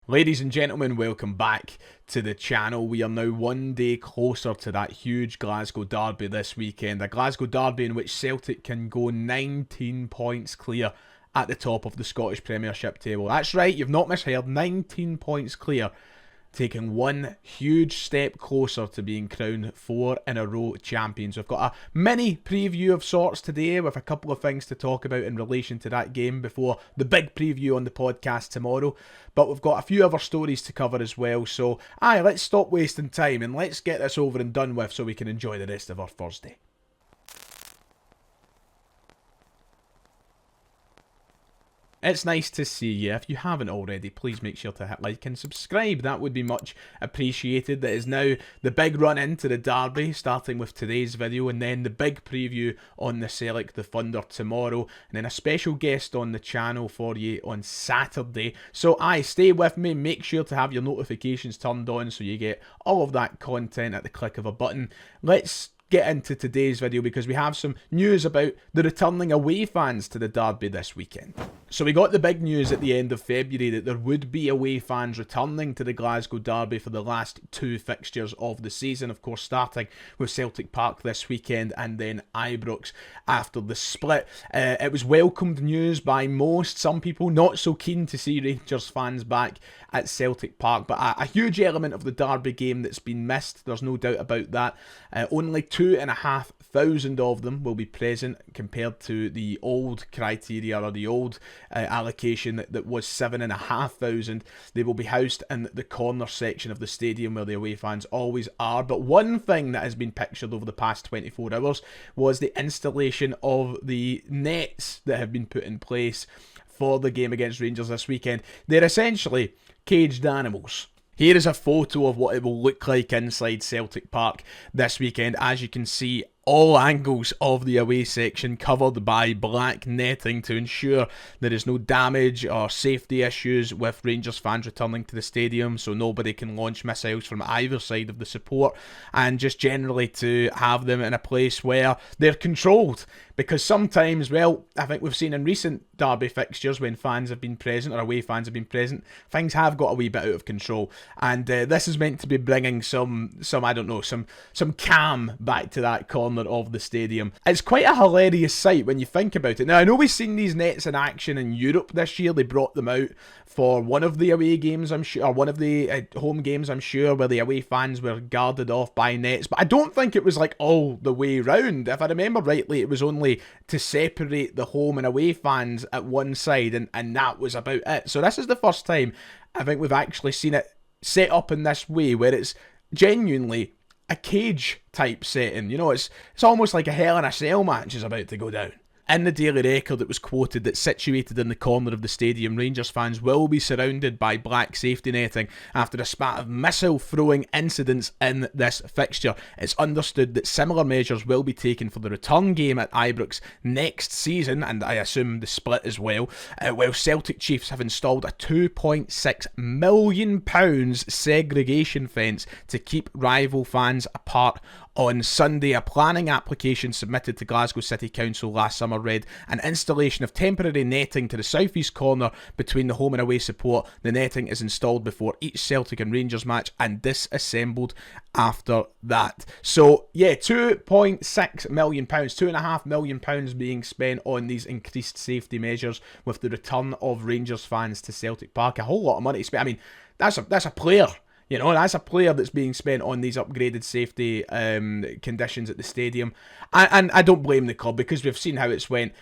Ladies and gentlemen, welcome back to the channel. We are now one day closer to that huge Glasgow derby this weekend. A Glasgow derby in which Celtic can go 19 points clear at the top of the Scottish Premiership table. That's right, you've not misheard, 19 points clear, taking one huge step closer to being crowned 4 in a row champions. We've got a mini preview of sorts today with a couple of things to talk about in relation to that game before the big preview on the podcast tomorrow. But we've got a few other stories to cover as well. So, let's stop wasting time and let's get this over and done with so we can enjoy the rest of our Thursday. It's nice to see you. If you haven't already, please make sure to hit like and subscribe. That would be much appreciated. That is now the big run into the derby, starting with today's video, and then the big preview on the Celtic, the Thunder tomorrow, and then a special guest on the channel for you on Saturday. So stay with me. Make sure to have your notifications turned on so you get all of that content at the click of a button. Let's get into today's video because we have some news about the returning away fans to the derby this weekend. So we got the big news at the end of February that there would be away fans returning to the Glasgow derby for the last two fixtures of the season, of course starting with Celtic Park this weekend and then Ibrox after the split. It was welcomed news by most, some people not so keen to see Rangers fans back at Celtic Park, but a huge element of the derby game that's been missed, there's no doubt about that. Only 2,500 of them will be present compared to the old criteria or the old allocation that was 7,500. They will be housed in the corner section of the stadium where the away fans always are. But one thing that has been pictured over the past 24 hours was the installation of the nets that have been put in place for the game against Rangers this weekend. They're essentially caged animals. Here is a photo of what it will look like inside Celtic Park this weekend. As you can see, all angles of the away section covered by black netting to ensure there is no damage or safety issues with Rangers fans returning to the stadium, so nobody can launch missiles from either side of the support, and just generally to have them in a place where they're controlled. Because sometimes, well, I think we've seen in recent derby fixtures when fans have been present or away fans have been present, things have got a wee bit out of control, and this is meant to be bringing some calm back to that corner of the stadium. It's quite a hilarious sight when you think about it. Now, I know we've seen these nets in action in Europe this year. They brought them out for one of the away games, I'm sure, or one of the home games, I'm sure, where the away fans were guarded off by nets. But I don't think it was like all the way round. If I remember rightly, it was only to separate the home and away fans at one side, and that was about it. So this is the first time I think we've actually seen it set up in this way, where it's genuinely a cage type setting. You know, it's almost like a Hell in a Cell match is about to go down. In the Daily Record, it was quoted that situated in the corner of the stadium, Rangers fans will be surrounded by black safety netting after a spat of missile-throwing incidents in this fixture. It's understood that similar measures will be taken for the return game at Ibrox next season, and I assume the split as well, while Celtic Chiefs have installed a £2.6 million segregation fence to keep rival fans apart. On Sunday, a planning application submitted to Glasgow City Council last summer read an installation of temporary netting to the southeast corner between the home and away support. The netting is installed before each Celtic and Rangers match and disassembled after that. So, yeah, £2.6 million, £2.5 million being spent on these increased safety measures with the return of Rangers fans to Celtic Park. A whole lot of money spent. I mean, that's a player. You know, that's a player that's being spent on these upgraded safety conditions at the stadium. And I don't blame the club because we've seen how it's went.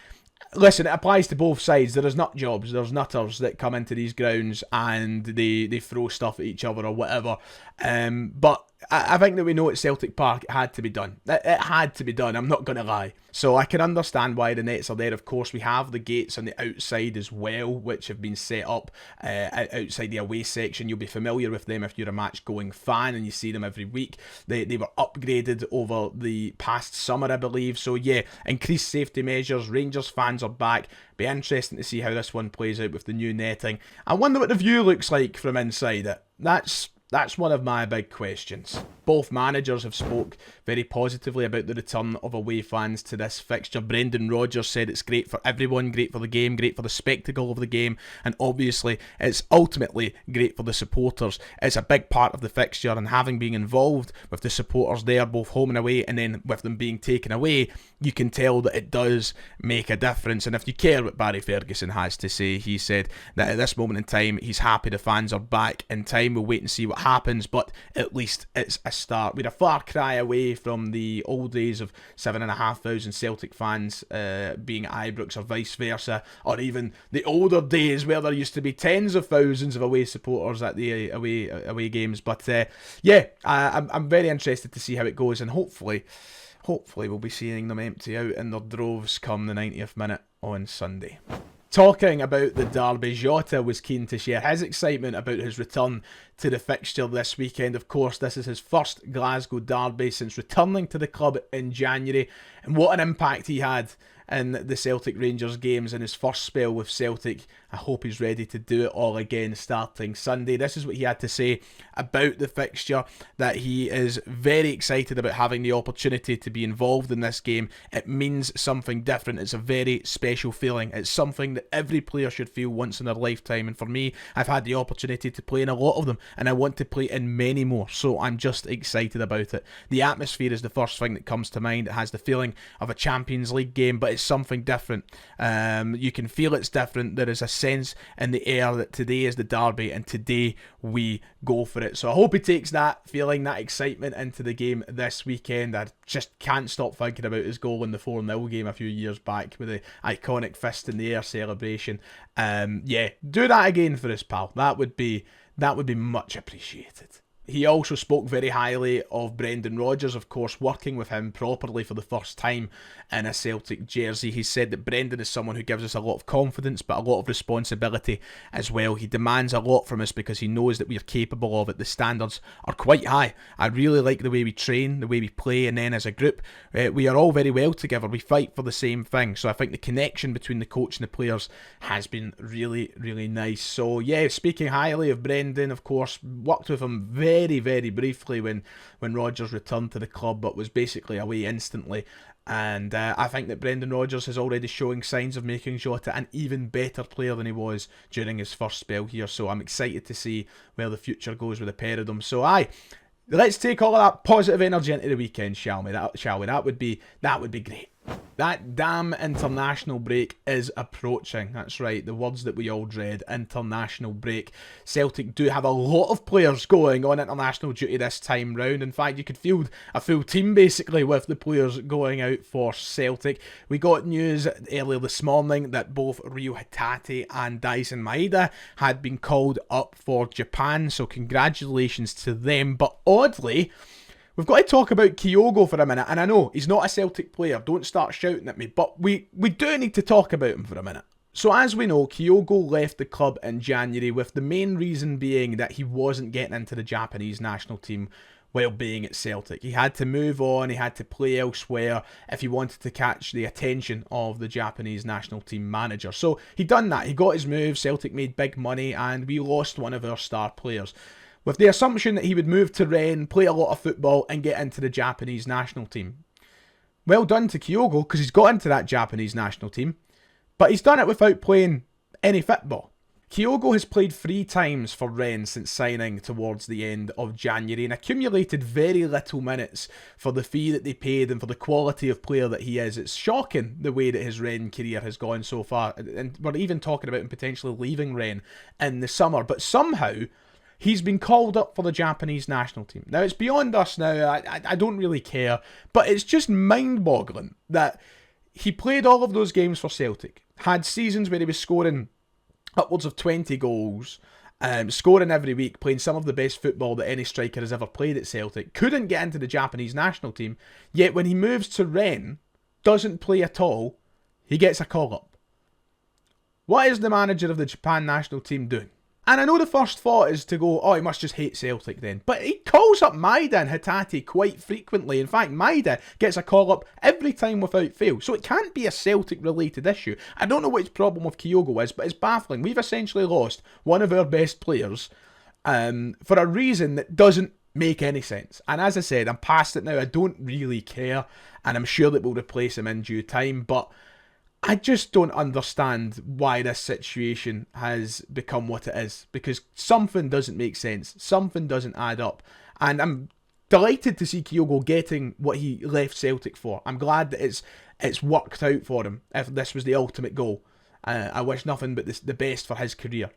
Listen, it applies to both sides. There is nut jobs, there's nutters that come into these grounds and they throw stuff at each other or whatever. But I think that we know at Celtic Park it had to be done. It had to be done, I'm not going to lie. So I can understand why the nets are there. Of course, we have the gates on the outside as well, which have been set up outside the away section. You'll be familiar with them if you're a match-going fan and you see them every week. They were upgraded over the past summer, I believe. So yeah, increased safety measures. Rangers fans are back. Be interesting to see how this one plays out with the new netting. I wonder what the view looks like from inside it. That's one of my big questions. Both managers have spoke very positively about the return of away fans to this fixture. Brendan Rodgers said it's great for everyone, great for the game, great for the spectacle of the game, and obviously it's ultimately great for the supporters. It's a big part of the fixture, and having been involved with the supporters there, both home and away, and then with them being taken away, you can tell that it does make a difference. And if you care what Barry Ferguson has to say, he said that at this moment in time, he's happy the fans are back in time. We'll wait and see what happens, but at least it's a start. We're a far cry away from the old days of 7,500 Celtic fans being at Ibrox, or vice versa, or even the older days where there used to be tens of thousands of away supporters at the away games. But I'm very interested to see how it goes, and hopefully we'll be seeing them empty out in their droves come the 90th minute on Sunday. Talking about the derby, Jota was keen to share his excitement about his return to the fixture this weekend. Of course, this is his first Glasgow derby since returning to the club in January, and what an impact he had in the Celtic Rangers games in his first spell with Celtic. I hope he's ready to do it all again starting Sunday. This is what he had to say about the fixture, that he is very excited about having the opportunity to be involved in this game. It means something different. It's a very special feeling. It's something that every player should feel once in their lifetime, and for me, I've had the opportunity to play in a lot of them, and I want to play in many more, so I'm just excited about it. The atmosphere is the first thing that comes to mind. It has the feeling of a Champions League game, but it's something different. You can feel it's different. There is a sense in the air that today is the derby, and today we go for it. So I hope he takes that feeling, that excitement into the game this weekend. I just can't stop thinking about his goal in the 4-0 game a few years back with the iconic fist in the air celebration. Do that again for us, pal. That would be much appreciated. He also spoke very highly of Brendan Rodgers, of course, working with him properly for the first time in a Celtic jersey. He said that Brendan is someone who gives us a lot of confidence, but a lot of responsibility as well. He demands a lot from us because he knows that we are capable of it. The standards are quite high. I really like the way we train, the way we play, and then as a group, we are all very well together. We fight for the same thing. So I think the connection between the coach and the players has been really, really nice. So yeah, speaking highly of Brendan, of course, worked with him very, very briefly when Rodgers returned to the club, but was basically away instantly. And I think that Brendan Rodgers is already showing signs of making Jota an even better player than he was during his first spell here. So I'm excited to see where the future goes with the pair of them. So let's take all of that positive energy into the weekend, shall we? That would be great. That damn international break is approaching. That's right, the words that we all dread, international break. Celtic do have a lot of players going on international duty this time round. In fact, you could field a full team basically with the players going out for Celtic. We got news earlier this morning that both Ryo Hatate and Daisen Maeda had been called up for Japan, so congratulations to them. But oddly, we've got to talk about Kyogo for a minute, and I know he's not a Celtic player, don't start shouting at me, but we do need to talk about him for a minute. So as we know, Kyogo left the club in January, with the main reason being that he wasn't getting into the Japanese national team while being at Celtic. He had to move on, he had to play elsewhere if he wanted to catch the attention of the Japanese national team manager. So he done that, he got his move, Celtic made big money, and we lost one of our star players, with the assumption that he would move to Rennes, play a lot of football, and get into the Japanese national team. Well done to Kyogo, because he's got into that Japanese national team, but he's done it without playing any football. Kyogo has played 3 times for Rennes since signing towards the end of January, and accumulated very little minutes for the fee that they paid and for the quality of player that he is. It's shocking the way that his Rennes career has gone so far, and we're even talking about him potentially leaving Rennes in the summer, but somehow he's been called up for the Japanese national team. Now, it's beyond us now, I don't really care, but it's just mind-boggling that he played all of those games for Celtic, had seasons where he was scoring upwards of 20 goals, scoring every week, playing some of the best football that any striker has ever played at Celtic, couldn't get into the Japanese national team, yet when he moves to Rennes, doesn't play at all, he gets a call-up. What is the manager of the Japan national team doing? And I know the first thought is to go, oh, he must just hate Celtic then. But he calls up Maeda and Hatate quite frequently. In fact, Maeda gets a call up every time without fail. So it can't be a Celtic-related issue. I don't know what his problem with Kyogo is, but it's baffling. We've essentially lost one of our best players for a reason that doesn't make any sense. And as I said, I'm past it now. I don't really care, and I'm sure that we'll replace him in due time, but I just don't understand why this situation has become what it is, because something doesn't make sense. Something doesn't add up. And I'm delighted to see Kyogo getting what he left Celtic for. I'm glad that it's worked out for him, if this was the ultimate goal. I wish nothing but the best for his career.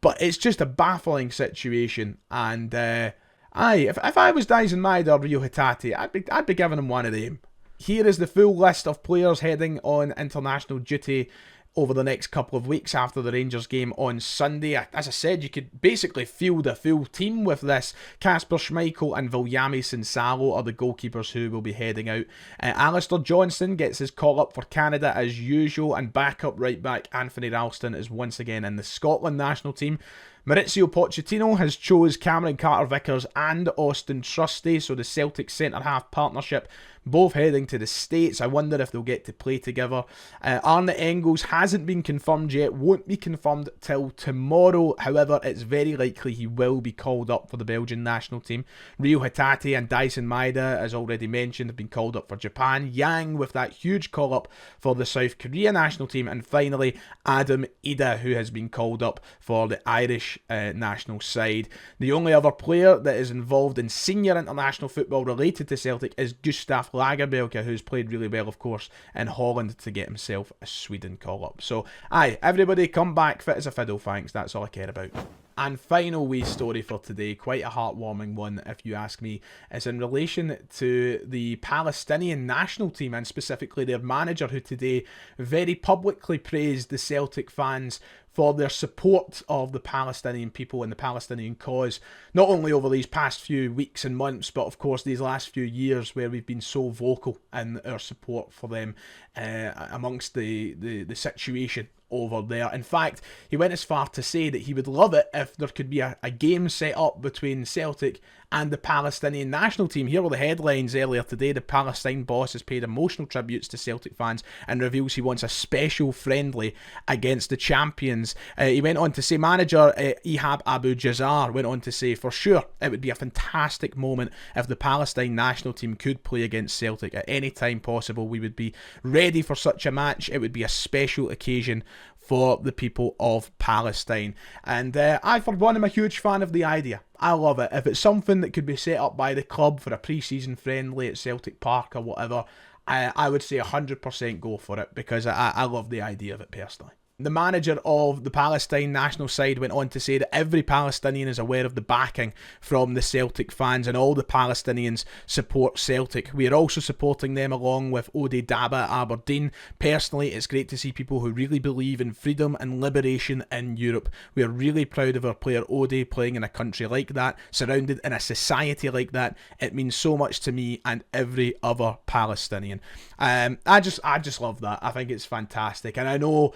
But it's just a baffling situation, and if I was Dyson Maeda or Rio Hatate, I'd be giving him one of them. Here is the full list of players heading on international duty over the next couple of weeks after the Rangers game on Sunday. As I said, you could basically field a full team with this. Kasper Schmeichel and Viljami Sinsalo are the goalkeepers who will be heading out. Alistair Johnston gets his call up for Canada as usual, and backup right back Anthony Ralston is once again in the Scotland national team. Maurizio Pochettino has chose Cameron Carter-Vickers and Austin Trusty, so the Celtic centre-half partnership, both heading to the States. I wonder if they'll get to play together. Arne Engels hasn't been confirmed yet, won't be confirmed till tomorrow. However, it's very likely he will be called up for the Belgian national team. Rio Hatate and Dyson Maeda, as already mentioned, have been called up for Japan. Yang with that huge call-up for the South Korea national team. And finally, Adam Ida, who has been called up for the Irish national side. The only other player that is involved in senior international football related to Celtic is Gustav Lagerbielke, who's played really well, of course, in Holland to get himself a Sweden call-up. So, everybody come back fit as a fiddle, thanks. That's all I care about. And final wee story for today, quite a heartwarming one if you ask me, is in relation to the Palestinian national team, and specifically their manager, who today very publicly praised the Celtic fans for their support of the Palestinian people and the Palestinian cause, not only over these past few weeks and months, but of course these last few years where we've been so vocal in our support for them amongst the situation over there. In fact, he went as far to say that he would love it if there could be a game set up between Celtic and the Palestinian national team. Here were the headlines earlier today. The Palestine boss has paid emotional tributes to Celtic fans and reveals he wants a special friendly against the champions. He went on to say, manager Ihab Abu Jazar went on to say, for sure, it would be a fantastic moment if the Palestine national team could play against Celtic at any time possible. We would be ready for such a match. It would be a special occasion for the people of Palestine. And I, for one, am a huge fan of the idea. I love it. If it's something that could be set up by the club for a pre-season friendly at Celtic Park or whatever, I would say 100% go for it, because I love the idea of it personally. The manager of the Palestine national side went on to say that every Palestinian is aware of the backing from the Celtic fans, and all the Palestinians support Celtic. We are also supporting them along with Ode Daba Aberdeen. Personally, it's great to see people who really believe in freedom and liberation in Europe. We are really proud of our player Ode playing in a country like that, surrounded in a society like that. It means so much to me and every other Palestinian. I just love that. I think it's fantastic, and I know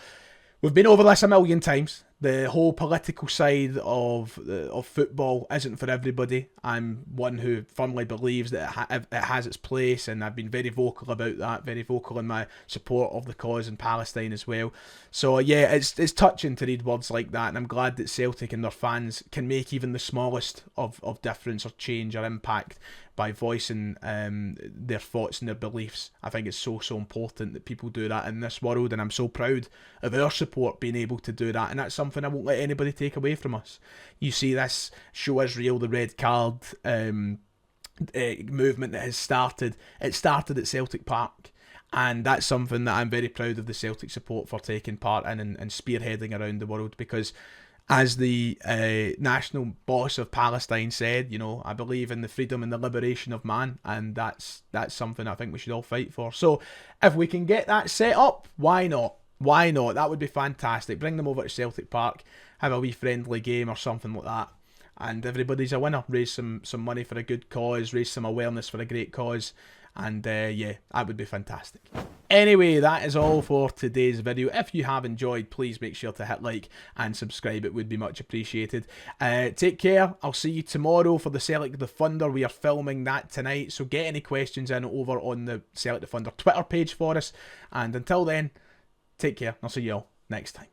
we've been over this a million times. The whole political side of football isn't for everybody. I'm one who firmly believes that it has its place, and I've been very vocal about that, very vocal in my support of the cause in Palestine as well. So yeah, it's touching to read words like that, and I'm glad that Celtic and their fans can make even the smallest of difference or change or impact by voicing their thoughts and their beliefs. I think it's so important that people do that in this world, and I'm so proud of our support being able to do that, and that's something I won't let anybody take away from us. You see this Show Israel the Red Card movement that has started. It started at Celtic Park, and that's something that I'm very proud of the Celtic support for taking part in and spearheading around the world, because as the national boss of Palestine said, you know, I believe in the freedom and the liberation of man, and that's something I think we should all fight for. So if we can get that set up, why not? Why not? That would be fantastic. Bring them over to Celtic Park, have a wee friendly game or something like that, and everybody's a winner. Raise some money for a good cause, raise some awareness for a great cause, and yeah, that would be fantastic. Anyway, that is all for today's video. If you have enjoyed, please make sure to hit like and subscribe. It would be much appreciated. Take care. I'll see you tomorrow for the Celtic the Thunder. We are filming that tonight, so get any questions in over on the Celtic the Thunder Twitter page for us. And until then, take care. I'll see you all next time.